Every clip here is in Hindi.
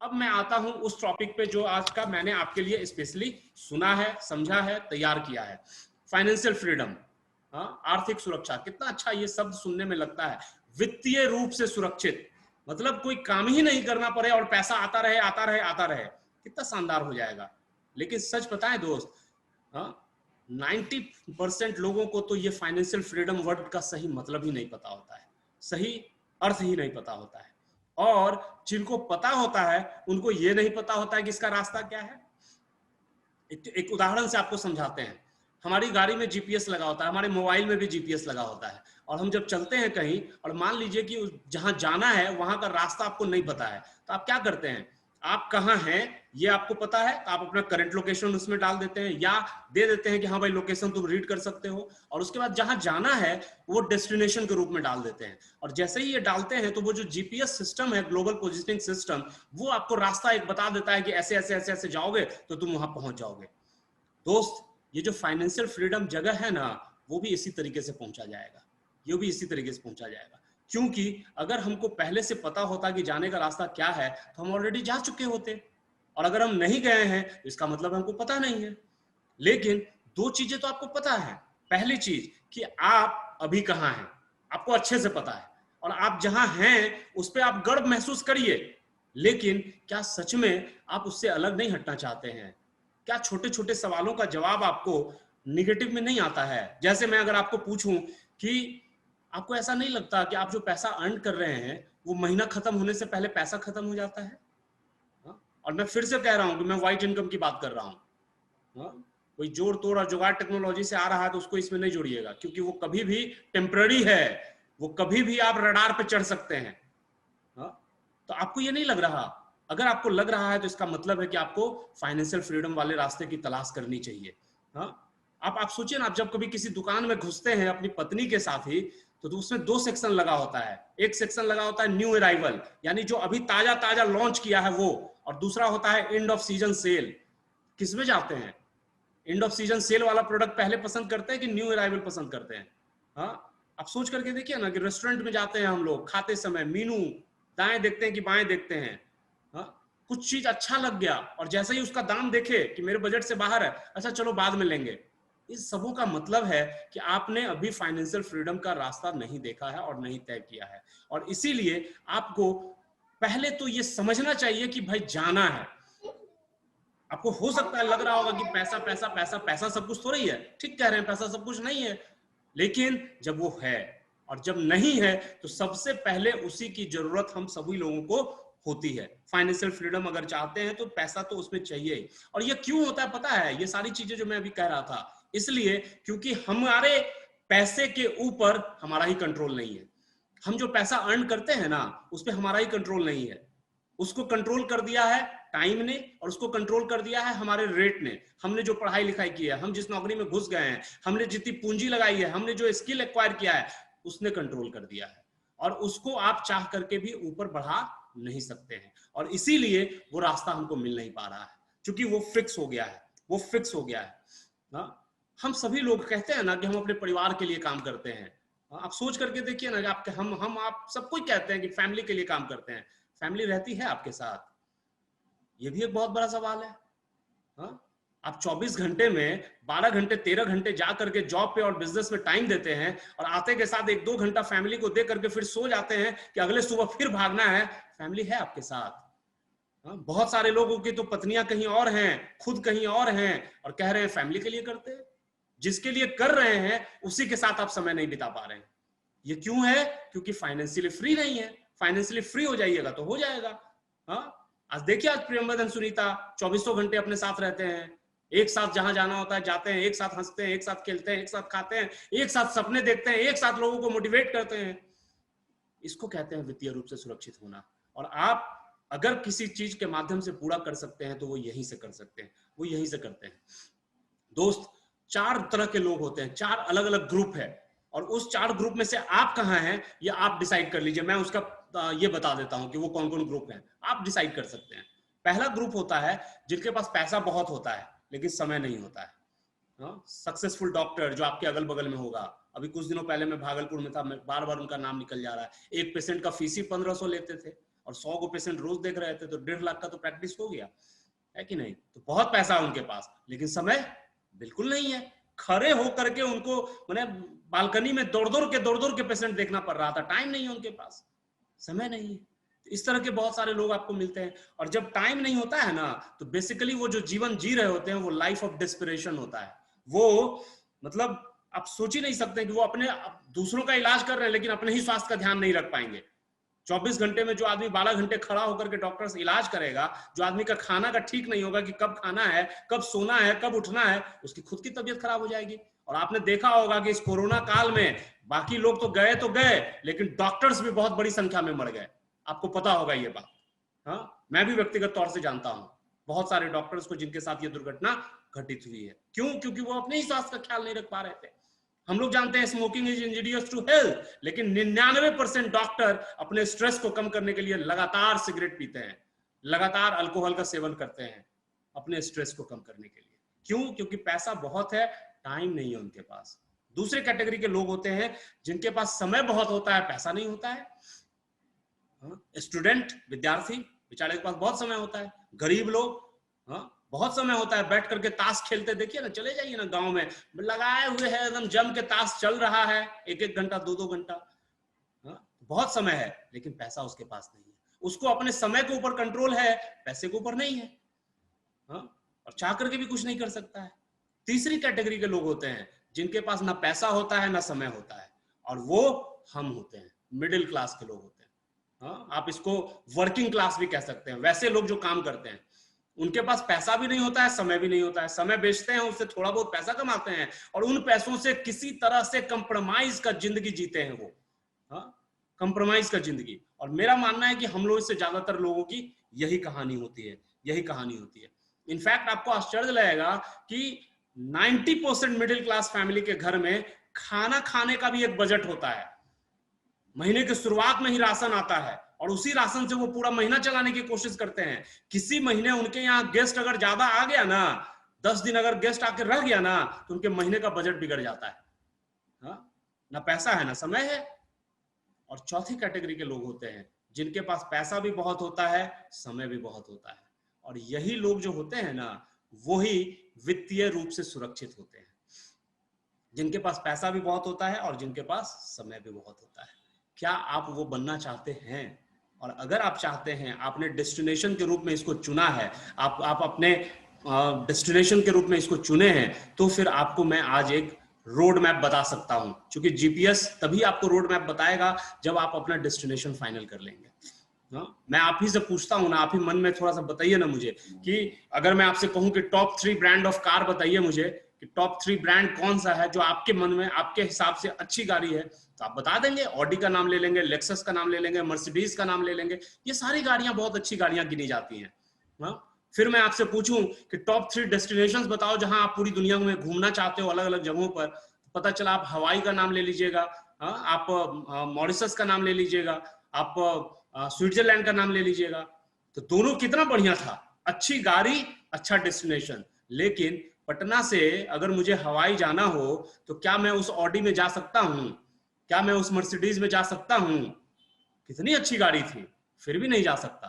अब मैं आता हूं उस टॉपिक पे जो आज का मैंने आपके लिए स्पेशली सुना है, समझा है, तैयार किया है। फाइनेंशियल फ्रीडम, आर्थिक सुरक्षा। कितना अच्छा ये शब्द सुनने में लगता है, वित्तीय रूप से सुरक्षित। मतलब कोई काम ही नहीं करना पड़े और पैसा आता रहे आता रहे आता रहे, कितना शानदार हो जाएगा। लेकिन सच बताएं दोस्त, 90% लोगों को तो ये फाइनेंशियल फ्रीडम वर्ड का सही मतलब ही नहीं पता होता है, सही अर्थ ही नहीं पता होता है। और जिनको पता होता है उनको ये नहीं पता होता है कि इसका रास्ता क्या है। एक उदाहरण से आपको समझाते हैं। हमारी गाड़ी में जीपीएस लगा होता है, हमारे मोबाइल में भी जीपीएस लगा होता है, और हम जब चलते हैं कहीं और मान लीजिए कि जहां जाना है वहां का रास्ता आपको नहीं पता है, तो आप क्या करते हैं, आप कहाँ हैं ये आपको पता है, तो आप अपना करंट लोकेशन उसमें डाल देते हैं या दे देते हैं कि हाँ भाई लोकेशन तुम रीड कर सकते हो, और उसके बाद जहां जाना है वो डेस्टिनेशन के रूप में डाल देते हैं। और जैसे ही ये डालते हैं तो वो जो जीपीएस सिस्टम है, ग्लोबल पोजिशनिंग सिस्टम, वो आपको रास्ता एक बता देता है कि ऐसे ऐसे ऐसे ऐसे जाओगे तो तुम वहां पहुंच जाओगे। दोस्त, ये जो फाइनेंशियल फ्रीडम जगह है ना, वो भी इसी तरीके से पहुंचा जाएगा, ये भी इसी तरीके से पहुंचा जाएगा। क्योंकि अगर हमको पहले से पता होता कि जाने का रास्ता क्या है तो हम ऑलरेडी जा चुके होते, और अगर हम नहीं गए हैं तो इसका मतलब हमको पता नहीं है। लेकिन दो चीजें तो आपको पता है। पहली चीज कि आप अभी कहां हैं, आपको अच्छे से पता है, और आप जहां हैं उस पर आप गर्व महसूस करिए। लेकिन क्या सच में आप उससे अलग नहीं हटना चाहते हैं? क्या छोटे छोटे सवालों का जवाब आपको निगेटिव में नहीं आता है? जैसे मैं अगर आपको पूछूं कि आपको ऐसा नहीं लगता कि आप जो पैसा अर्न कर रहे हैं वो महीना खत्म होने से पहले पैसा खत्म हो जाता है? और मैं फिर से कह रहा हूं कि मैं व्हाइट इनकम की बात कर रहा हूं। कोई जोड़ तोड़ और जुगाड़ टेक्नोलॉजी से आ रहा है तो उसको इसमें नहीं जोड़िएगा, क्योंकि वो कभी भी टेम्पररी है, वो कभी भी आप रडार पे चढ़ सकते हैं। तो आपको ये नहीं लग रहा? अगर आपको लग रहा है तो इसका मतलब है कि आपको फाइनेंशियल फ्रीडम वाले रास्ते की तलाश करनी चाहिए। आप सोचिए ना, आप जब कभी किसी दुकान में घुसते हैं अपनी पत्नी के साथ ही, तो उसमें दो सेक्शन लगा होता है। एक सेक्शन लगा होता है न्यू अराइवल, यानी जो अभी ताजा ताजा लॉन्च किया है वो, और दूसरा होता है एंड ऑफ सीजन सेल। किसमें जाते हैं? एंड ऑफ सीजन सेल वाला प्रोडक्ट पहले पसंद करते हैं कि न्यू अराइवल पसंद करते हैं? आप सोच करके देखिए ना कि रेस्टोरेंट में जाते हैं हम लोग, खाते समय मीनू दाएं देखते हैं कि बाएं देखते हैं। कुछ चीज अच्छा लग गया और जैसे ही उसका दाम देखे कि मेरे बजट से बाहर है, अच्छा चलो बाद में लेंगे। इस सबों का मतलब है कि आपने अभी फाइनेंशियल फ्रीडम का रास्ता नहीं देखा है और नहीं तय किया है। और इसीलिए आपको पहले तो ये समझना चाहिए कि भाई जाना है। आपको हो सकता है लग रहा होगा कि पैसा पैसा पैसा पैसा सब कुछ थोड़ी है, ठीक कह रहे हैं, पैसा सब कुछ नहीं है। लेकिन जब वो है और जब नहीं है तो सबसे पहले उसी की जरूरत हम सभी लोगों को होती है। फाइनेंशियल फ्रीडम अगर चाहते हैं तो पैसा तो उसमें चाहिए ही। और ये क्यों होता है पता है? ये सारी चीजें जो मैं अभी कह रहा था, इसलिए क्योंकि हमारे पैसे के ऊपर हमारा ही कंट्रोल नहीं है। हम जो पैसा अर्न करते हैं ना, उस पर हमारा ही कंट्रोल नहीं है। उसको कंट्रोल कर दिया है टाइम ने, और उसको कंट्रोल कर दिया है हमारे रेट ने। हमने जो पढ़ाई लिखाई की है, हम जिस नौकरी में घुस गए हैं, हमने जितनी पूंजी लगाई है, हमने जो स्किल एक्वायर किया है, उसने कंट्रोल कर दिया है। और उसको आप चाह करके भी ऊपर बढ़ा नहीं सकते हैं। और इसीलिए वो रास्ता हमको मिल नहीं पा रहा है, क्योंकि वो फिक्स हो गया है, वो फिक्स हो गया है ना। हम सभी लोग कहते हैं ना कि हम अपने परिवार के लिए काम करते हैं। आप सोच करके देखिए ना, आपके हम आप सब कोई कहते हैं कि फैमिली के लिए काम करते हैं। फैमिली रहती है आपके साथ? ये भी एक बहुत बड़ा सवाल है। हा? आप 24 घंटे में 12 घंटे 13 घंटे जा करके जॉब पे और बिजनेस में टाइम देते हैं, और आते के साथ 1-2 घंटा फैमिली को दे करके फिर सो जाते हैं कि अगले सुबह फिर भागना है। फैमिली है आपके साथ? बहुत सारे लोगों की तो पत्नियां कहीं और हैं, खुद कहीं और हैं, और कह रहे हैं फैमिली के लिए करते हैं। जिसके लिए कर रहे हैं उसी के साथ आप समय नहीं बिता पा रहे हैं। ये क्यों है? क्योंकि फाइनेंशियली फ्री नहीं है। फाइनेंशियली फ्री हो जाइएगा तो हो जाएगा। आज देखिए, आज प्रियंवदन सुनीता 24 घंटे अपने साथ रहते हैं, एक साथ जहां जाना होता है जाते हैं, एक साथ हंसते हैं, एक साथ खेलते हैं, एक साथ खाते हैं, एक साथ सपने देखते हैं, एक साथ लोगों को मोटिवेट करते हैं। इसको कहते हैं वित्तीय रूप से सुरक्षित होना। और आप अगर किसी चीज के माध्यम से पूरा कर सकते हैं तो वो यहीं से कर सकते हैं, वो यहीं से करते हैं। दोस्त, 4 तरह के लोग होते हैं, 4 अलग अलग ग्रुप है, और उस 4 ग्रुप में से आप कहां हैं ये आप डिसाइड कर लीजिए। मैं उसका ये बता देता हूं कि वो कौन कौन ग्रुप हैं, आप डिसाइड कर सकते हैं। पहला ग्रुप होता है जिनके पास पैसा बहुत होता है लेकिन समय नहीं होता है। सक्सेसफुल डॉक्टर जो आपके अगल बगल में होगा। अभी कुछ दिनों पहले मैं भागलपुर में था, बार बार उनका नाम निकल जा रहा है। एक पेशेंट का फीस ही 1500 लेते थे। और 100 को पेशेंट रोज देख रहे थे तो 1.5 लाख का तो प्रैक्टिस हो गया, है कि नहीं? तो बहुत पैसा है उनके पास, लेकिन समय बिल्कुल नहीं है। खड़े होकर के उनको मैंने बालकनी में दौड़ दौड़ के पेशेंट देखना पड़ रहा था, टाइम नहीं है उनके पास, समय नहीं है। इस तरह के बहुत सारे लोग आपको मिलते हैं। और जब टाइम नहीं होता है ना, तो बेसिकली वो जो जीवन जी रहे होते हैं वो लाइफ ऑफ डेस्परेशन होता है। वो मतलब आप सोच ही नहीं सकते कि वो अपने दूसरों का इलाज कर रहे हैं लेकिन अपने ही स्वास्थ्य का ध्यान नहीं रख पाएंगे। 24 घंटे में जो आदमी 12 घंटे खड़ा होकर के डॉक्टर से इलाज करेगा, जो आदमी का खाना का ठीक नहीं होगा कि कब खाना है, कब सोना है, कब उठना है, उसकी खुद की तबीयत खराब हो जाएगी। और आपने देखा होगा कि इस कोरोना काल में बाकी लोग तो गए लेकिन डॉक्टर्स भी बहुत बड़ी संख्या में मर गए। आपको पता होगा ये बात। हाँ, मैं भी व्यक्तिगत तौर से जानता हूं बहुत सारे डॉक्टर्स को जिनके साथ ये दुर्घटना घटित हुई है। क्यों? क्योंकि वो अपने ही स्वास्थ्य का ख्याल नहीं रख पा रहे थे। हम लोग जानते हैं smoking is injurious to health, लेकिन 99% डॉक्टर अपने स्ट्रेस को कम करने के लिए लगातार सिगरेट पीते हैं, लगातार अल्कोहल का सेवन करते हैं अपने स्ट्रेस को कम करने के लिए। क्यों? क्योंकि पैसा बहुत है, टाइम नहीं है उनके पास। दूसरे कैटेगरी के लोग होते हैं जिनके पास समय बहुत होता है, पैसा नहीं होता है। स्टूडेंट, विद्यार्थी, बेचारे के पास बहुत समय होता है। गरीब लोग, बहुत समय होता है, बैठ करके ताश खेलते, देखिए ना, चले जाइए ना गांव में, लगाए हुए है एकदम जम के ताश चल रहा है, 1-1 घंटा 2-2 घंटा, बहुत समय है, लेकिन पैसा उसके पास नहीं है। उसको अपने समय के ऊपर कंट्रोल है, पैसे के ऊपर नहीं है, और चाह करके भी कुछ नहीं कर सकता है। तीसरी कैटेगरी के लोग होते हैं जिनके पास ना पैसा होता है ना समय होता है, और वो हम होते हैं, मिडिल क्लास के लोग होते हैं। आप इसको वर्किंग क्लास भी कह सकते हैं। वैसे लोग जो काम करते हैं, उनके पास पैसा भी नहीं होता है, समय भी नहीं होता है। समय बेचते हैं, उससे थोड़ा बहुत पैसा कमाते हैं और उन पैसों से किसी तरह से कंप्रोमाइज का जिंदगी जीते हैं वो, कंप्रोमाइज का जिंदगी। और मेरा मानना है कि हम लोग से ज्यादातर लोगों की यही कहानी होती है, यही कहानी होती है। इनफैक्ट आपको आश्चर्य लगेगा कि 90% मिडिल क्लास फैमिली के घर में खाना खाने का भी एक बजट होता है। महीने की शुरुआत में ही राशन आता है और उसी राशन से वो पूरा महीना चलाने की कोशिश करते हैं। किसी महीने उनके यहाँ गेस्ट अगर ज्यादा आ गया ना, 10 दिन अगर गेस्ट आके रह गया ना, तो उनके महीने का बजट बिगड़ जाता है। ना पैसा है ना समय है। और चौथी कैटेगरी के लोग होते हैं जिनके पास पैसा भी बहुत होता है, समय भी बहुत होता है। और यही लोग जो होते हैं ना, वही वित्तीय रूप से सुरक्षित होते हैं, जिनके पास पैसा भी बहुत होता है और जिनके पास समय भी बहुत होता है। क्या आप वो बनना चाहते हैं? और अगर आप चाहते हैं, आपने डेस्टिनेशन के रूप में इसको चुना है, आप अपने डेस्टिनेशन के रूप में इसको चुने हैं, तो फिर आपको मैं आज एक रोड मैप बता सकता हूं। क्योंकि जीपीएस तभी आपको रोड मैप बताएगा जब आप अपना डेस्टिनेशन फाइनल कर लेंगे। मैं आप ही से पूछता हूं ना, आप ही मन में थोड़ा सा बताइए ना मुझे, कि अगर मैं आपसे कहूं कि टॉप 3 ब्रांड ऑफ कार बताइए मुझे, कि टॉप 3 ब्रांड कौन सा है जो आपके मन में, आपके हिसाब से अच्छी गाड़ी है, तो आप बता देंगे। ऑडी का नाम ले लेंगे, लेक्सस का नाम ले लेंगे, मर्सिडीज का नाम ले लेंगे। ये सारी गाड़ियां बहुत अच्छी गाड़ियां गिनी जाती हैं। फिर मैं आपसे पूछूं कि टॉप 3 डेस्टिनेशंस बताओ जहां आप पूरी दुनिया में घूमना चाहते हो, अलग अलग जगहों पर। पता चला आप हवाई का नाम ले लीजिएगा, आप मॉरिशस का नाम ले लीजिएगा, आप स्विट्जरलैंड का नाम ले लीजिएगा। तो दोनों कितना बढ़िया था, अच्छी गाड़ी, अच्छा डेस्टिनेशन। लेकिन पटना से अगर मुझे हवाई जाना हो तो क्या मैं उस ऑडी में जा सकता हूं? क्या मैं उस मर्सिडीज में जा सकता हूं? कितनी अच्छी गाड़ी थी, फिर भी नहीं जा सकता।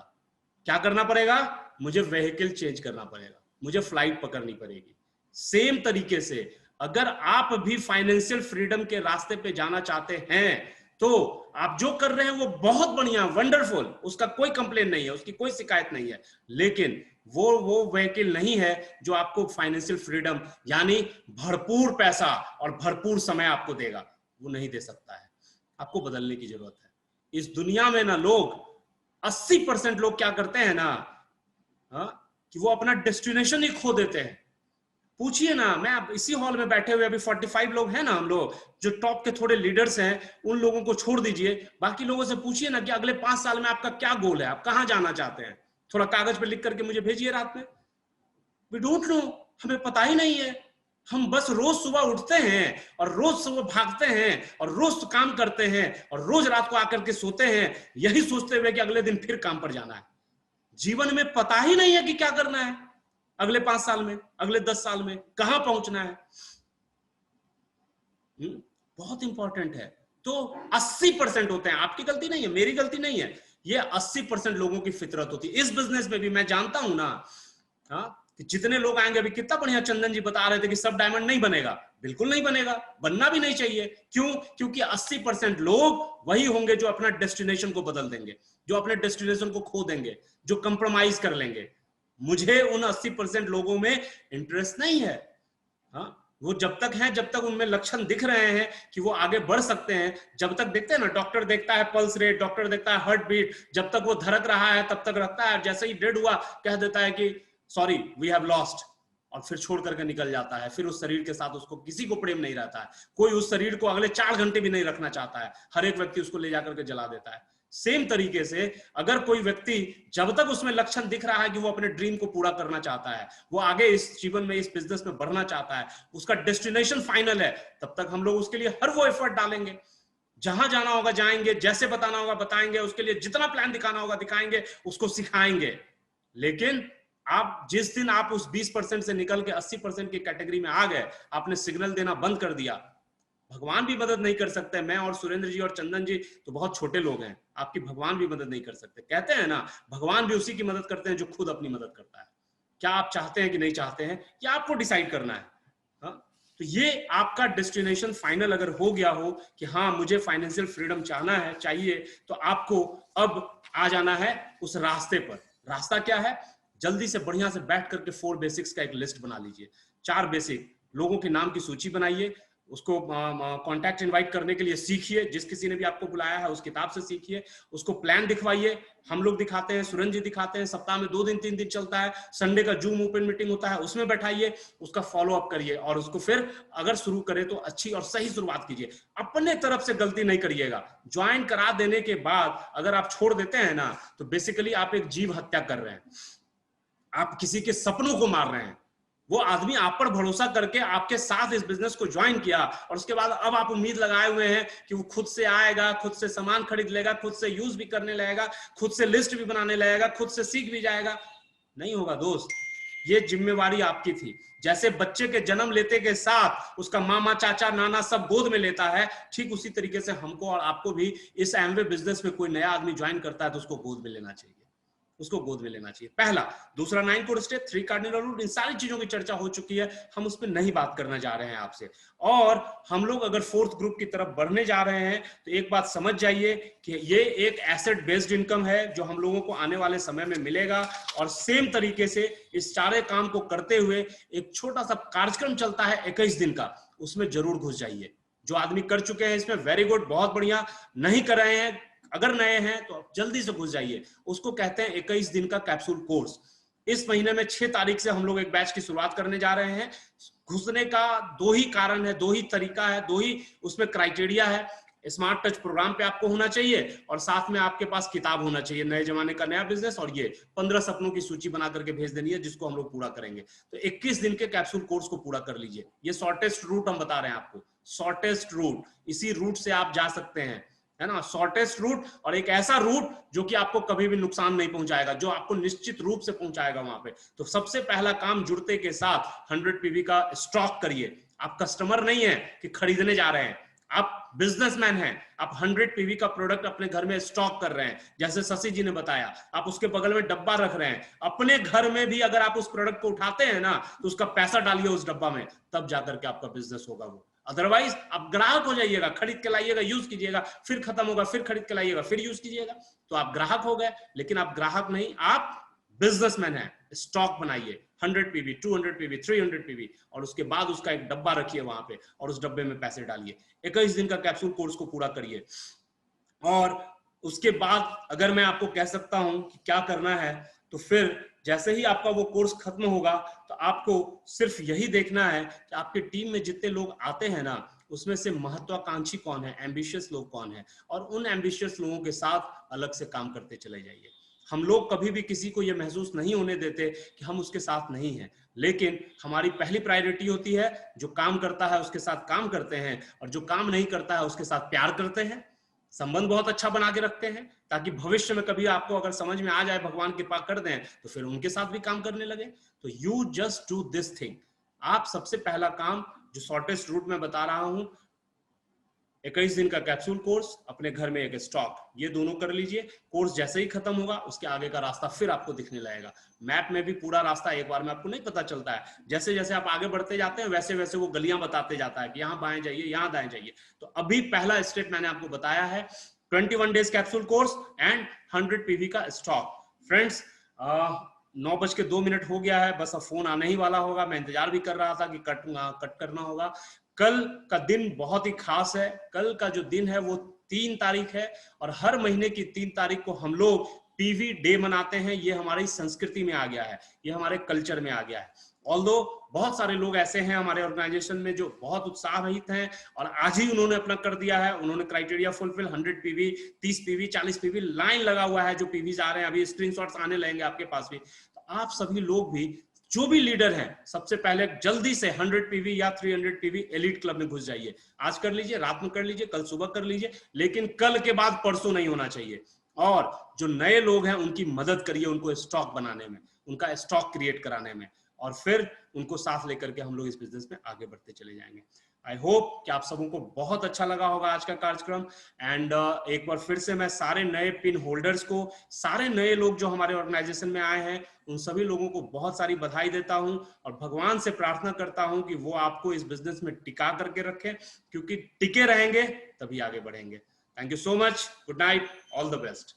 क्या करना पड़ेगा? मुझे व्हीकल चेंज करना पड़ेगा, मुझे फ्लाइट पकड़नी पड़ेगी। सेम तरीके से अगर आप भी फाइनेंशियल फ्रीडम के रास्ते पे जाना चाहते हैं, तो आप जो कर रहे हैं वो बहुत बढ़िया, वंडरफुल, उसका कोई कंप्लेन नहीं है, उसकी कोई शिकायत नहीं है। लेकिन वो व्हीकल नहीं है जो आपको फाइनेंशियल फ्रीडम यानी भरपूर पैसा और भरपूर समय आपको देगा, वो नहीं दे सकता है। आपको बदलने की जरूरत है। इस दुनिया में ना लोग 80% लोग क्या करते हैं ना, कि वो अपना डेस्टिनेशन ही खो देते हैं। पूछिए ना, मैं इसी हॉल में बैठे हुए अभी 45 लोग हैं ना, हम लोग जो टॉप के थोड़े लीडर्स हैं, उन लोगों को छोड़ दीजिए, बाकी लोगों से पूछिए ना कि अगले 5 साल में आपका क्या गोल है, आप कहां जाना चाहते हैं। थोड़ा कागज पे लिख करके मुझे भेजिए रात में। वी डोंट नो, हमें पता ही नहीं है। हम बस रोज सुबह उठते हैं और रोज सुबह भागते हैं और रोज काम करते हैं और रोज रात को आकर के सोते हैं, यही सोचते हुए कि अगले दिन फिर काम पर जाना है। जीवन में पता ही नहीं है कि क्या करना है अगले 5 साल में, अगले 10 साल में कहां पहुंचना है। बहुत इंपॉर्टेंट है। तो 80% होते हैं, आपकी गलती नहीं है, मेरी गलती नहीं है, ये 80% लोगों की फितरत होती है। इस बिजनेस में भी मैं जानता हूं ना, हाँ, कि जितने लोग आएंगे, अभी कितना बढ़िया चंदन जी बता रहे थे कि सब डायमंड नहीं बनेगा, बिल्कुल नहीं बनेगा, बनना भी नहीं चाहिए। क्यों? क्योंकि 80% लोग वही होंगे जो अपना डेस्टिनेशन को बदल देंगे, जो अपने डेस्टिनेशन को खो देंगे, जो कंप्रोमाइज कर लेंगे। मुझे उन 80% लोगों में इंटरेस्ट नहीं है। हाँ, वो जब तक हैं, जब तक उनमें लक्षण दिख रहे हैं कि वो आगे बढ़ सकते हैं, जब तक देखते हैं ना, डॉक्टर देखता है पल्स रेट, डॉक्टर देखता है हार्ट बीट, जब तक वो धड़क रहा है तब तक रखता है, जैसे ही डेड हुआ कह देता है कि सॉरी वी हैव लॉस्ट, और फिर छोड़ करके निकल जाता है। फिर उस शरीर के साथ उसको किसी को प्रेम नहीं रहता है, कोई उस शरीर को अगले 4 घंटे भी नहीं रखना चाहता है, हर एक व्यक्ति उसको ले जाकर के जला देता है। सेम तरीके से अगर कोई व्यक्ति जब तक उसमें लक्षण दिख रहा है कि वो अपने ड्रीम को पूरा करना चाहता है, वो आगे इस जीवन में, इस बिजनेस में बढ़ना चाहता है, उसका डेस्टिनेशन फाइनल है, तब तक हम लोग उसके लिए हर वो एफर्ट डालेंगे। जहां जाना होगा जाएंगे, जैसे बताना होगा बताएंगे, उसके लिए जितना प्लान दिखाना होगा दिखाएंगे, उसको सिखाएंगे। लेकिन आप जिस दिन आप उस 20% से निकल के 80% की कैटेगरी में आ गए, आपने सिग्नल देना बंद कर दिया, भगवान भी मदद नहीं कर सकते। मैं और सुरेंद्र जी और चंदन जी तो बहुत छोटे लोग हैं, आपकी भगवान भी मदद नहीं कर सकते। कहते हैं ना, भगवान भी उसी की मदद करते हैं जो खुद अपनी मदद करता है। क्या आप चाहते हैं कि नहीं चाहते हैं, या आपको डिसाइड करना है। हाँ? तो ये आपका डेस्टिनेशन फाइनल अगर हो गया हो कि हाँ मुझे फाइनेंशियल फ्रीडम चाहना है, चाहिए, तो आपको अब आ जाना है उस रास्ते पर। रास्ता क्या है? जल्दी से बढ़िया से बैठ करके 4 बेसिक्स का एक लिस्ट बना लीजिए। 4 बेसिक लोगों के नाम की सूची बनाइए, उसको कांटेक्ट इनवाइट करने के लिए सीखिए, जिस किसी ने भी आपको बुलाया है उस किताब से सीखिए, उसको प्लान दिखवाइए। हम लोग दिखाते हैं, सुरेंद्र जी दिखाते हैं, सप्ताह में 2 दिन 3 दिन चलता है, संडे का जूम ओपन मीटिंग होता है, उसमें बैठाइए, उसका फॉलो अप करिए, और उसको फिर अगर शुरू करें तो अच्छी और सही शुरुआत कीजिए। अपने तरफ से गलती नहीं करिएगा। ज्वाइन करा देने के बाद अगर आप छोड़ देते हैं ना, तो बेसिकली आप एक जीव हत्या कर रहे हैं, आप किसी के सपनों को मार रहे हैं। वो आदमी आप पर भरोसा करके आपके साथ इस बिजनेस को ज्वाइन किया, और उसके बाद अब आप उम्मीद लगाए हुए हैं कि वो खुद से आएगा, खुद से सामान खरीद लेगा, खुद से यूज भी करने लगेगा, खुद से लिस्ट भी बनाने लगेगा, खुद से सीख भी जाएगा। नहीं होगा दोस्त, ये जिम्मेवारी आपकी थी। जैसे बच्चे के जन्म लेते के साथ उसका मामा चाचा नाना सब गोद में लेता है, ठीक उसी तरीके से हमको और आपको भी इस एमवे बिजनेस में कोई नया आदमी ज्वाइन करता है तो उसको गोद में लेना चाहिए, उसको गोद में लेना चाहिए। पहला। दूसरा, 9 कोर स्टेप, 3 कार्डिनल रूल, इन सारी चीजों की चर्चा हो चुकी है, हम उस पर नहीं बात करना जा रहे हैं आपसे। और हम लोग अगर 4th ग्रुप की तरफ बढ़ने जा रहे हैं तो एक बात समझ जाइए कि ये एक एसेट बेस्ड इनकम है जो हम लोगों को आने वाले समय में मिलेगा। और सेम तरीके से इस सारे काम को करते हुए एक छोटा सा कार्यक्रम चलता है 21 दिन का, उसमें जरूर घुस जाइए। जो आदमी कर चुके हैं इसमें वेरी गुड, बहुत बढ़िया। नहीं कर रहे हैं, अगर नए हैं तो जल्दी से घुस जाइए। उसको कहते हैं 21 दिन का कैप्सूल कोर्स। इस महीने में 6 तारीख से हम लोग एक बैच की शुरुआत करने जा रहे हैं। घुसने का 2 ही कारण है, 2 ही तरीका है, 2 ही उसमें क्राइटेरिया है। स्मार्ट टच प्रोग्राम पे आपको होना चाहिए, और साथ में आपके पास किताब होना चाहिए, नए जमाने का नया बिजनेस, और ये 15 सपनों की सूची बना करके भेज देनी है जिसको हम लोग पूरा करेंगे। तो 21 दिन के कैप्सूल कोर्स को पूरा कर लीजिए। ये शॉर्टेस्ट रूट हम बता रहे हैं आपको, शॉर्टेस्ट रूट। इसी रूट से आप जा सकते हैं, है ना, शॉर्टेस्ट रूट, और एक ऐसा रूट जो कि आपको कभी भी नुकसान नहीं पहुंचाएगा, जो आपको निश्चित रूप से पहुंचाएगा वहां पे। तो सबसे पहला काम, जुड़ते के साथ 100 पीवी का स्टॉक करिए। आप कस्टमर नहीं है कि खरीदने जा रहे हैं, आप बिजनेसमैन हैं। आप 100 पीवी का प्रोडक्ट अपने घर में स्टॉक कर रहे हैं, जैसे शशि जी ने बताया, आप उसके बगल में डब्बा रख रहे हैं। अपने घर में भी अगर आप उस प्रोडक्ट को उठाते हैं ना, तो उसका पैसा डालिए उस डब्बा में, तब जाकर के आपका बिजनेस होगा वो। अदरवाइज आप ग्राहक हो जाइएगा, खरीद के लाइएगा, यूज कीजिएगा, फिर खत्म होगा, फिर खरीद के लाइएगा, फिर यूज कीजिएगा, तो आप ग्राहक हो गए। लेकिन आप ग्राहक नहीं, आप बिजनेसमैन हैं। स्टॉक बनाइए, 100 पीवी, 200 पीवी, 300 पीवी, और उसके बाद उसका एक डब्बा रखिए वहां पे, और उस डब्बे में पैसे डालिए। 21 दिन का कैप्सूल कोर्स को पूरा करिए। और उसके बाद अगर मैं आपको कह सकता हूं कि क्या करना है, तो फिर जैसे ही आपका वो कोर्स खत्म होगा तो आपको सिर्फ यही देखना है कि आपकी टीम में जितने लोग आते हैं ना, उसमें से महत्वाकांक्षी कौन है, एम्बिशियस लोग कौन है, और उन एम्बिशियस लोगों के साथ अलग से काम करते चले जाइए। हम लोग कभी भी किसी को यह महसूस नहीं होने देते कि हम उसके साथ नहीं हैं, लेकिन हमारी पहली प्रायोरिटी होती है जो काम करता है उसके साथ काम करते हैं, और जो काम नहीं करता है उसके साथ प्यार करते हैं, संबंध बहुत अच्छा बना के रखते हैं, ताकि भविष्य में कभी आपको अगर समझ में आ जाए, भगवान कृपा कर दें, तो फिर उनके साथ भी काम करने लगे। तो you just do this thing. आप सबसे पहला काम, जो शॉर्टेस्ट रूट में बता रहा हूं, 21 दिन का कैप्सूल कोर्स, अपने घर में एक स्टॉक, ये दोनों कर लीजिए। कोर्स जैसे ही खत्म होगा उसके आगे का रास्ता फिर आपको दिखने लगेगा। मैप में भी पूरा रास्ता एक बार में आपको नहीं पता चलता है, जैसे जैसे आप आगे बढ़ते जाते हैं वैसे वैसे वो गलियां बताते जाता है कि यहाँ बाएं जाइए, यहाँ दाएं जाइए। तो अभी पहला स्टेप मैंने आपको बताया है, 21 days capsule course and 100 PV का स्टॉक। फ्रेंड्स 9:02 हो गया है, बस अब फोन आने ही वाला होगा। मैं इंतजार भी कर रहा था कि कट करना होगा। कल का दिन बहुत ही खास है। कल का जो दिन है वो 3 तारीख है और हर महीने की 3 तारीख को हम लोग पीवी डे मनाते हैं। ये हमारी संस्कृति में आ गया है, ये हमारे कल्चर में आ गया है। ऑल्दो बहुत सारे लोग ऐसे हैं हमारे ऑर्गेनाइजेशन में जो बहुत उत्साह रहित हैं और आज ही उन्होंने अपना कर दिया है, उन्होंने criteria fulfil, 100 PV, 30 PV, 40 PV line लगा हुआ है। जो पीवीज आ रहे हैं अभी स्क्रीनशॉट्स आने लगेंगे आपके पास भी। तो आप सभी लोग भी जो भी लीडर हैं, सबसे पहले जल्दी से 100 पीवी या 300 पीवी एलिट क्लब में घुस जाइए। आज कर लीजिए, रात में कर लीजिए, कल सुबह कर लीजिए, लेकिन कल के बाद परसों नहीं होना चाहिए। और जो नए लोग हैं उनकी मदद करिए, उनको स्टॉक बनाने में, उनका स्टॉक क्रिएट कराने में, और फिर उनको साथ लेकर के हम लोग इस बिजनेस में आगे बढ़ते चले जाएंगे। आई होप कि आप सबों को बहुत अच्छा लगा होगा आज का कार्यक्रम। एंड एक बार फिर से मैं सारे नए पिन होल्डर्स को, सारे नए लोग जो हमारे ऑर्गेनाइजेशन में आए हैं, उन सभी लोगों को बहुत सारी बधाई देता हूं और भगवान से प्रार्थना करता हूं कि वो आपको इस बिजनेस में टिका करके रखें, क्योंकि टिके रहेंगे तभी आगे बढ़ेंगे। Thank you so much, good night, all the best.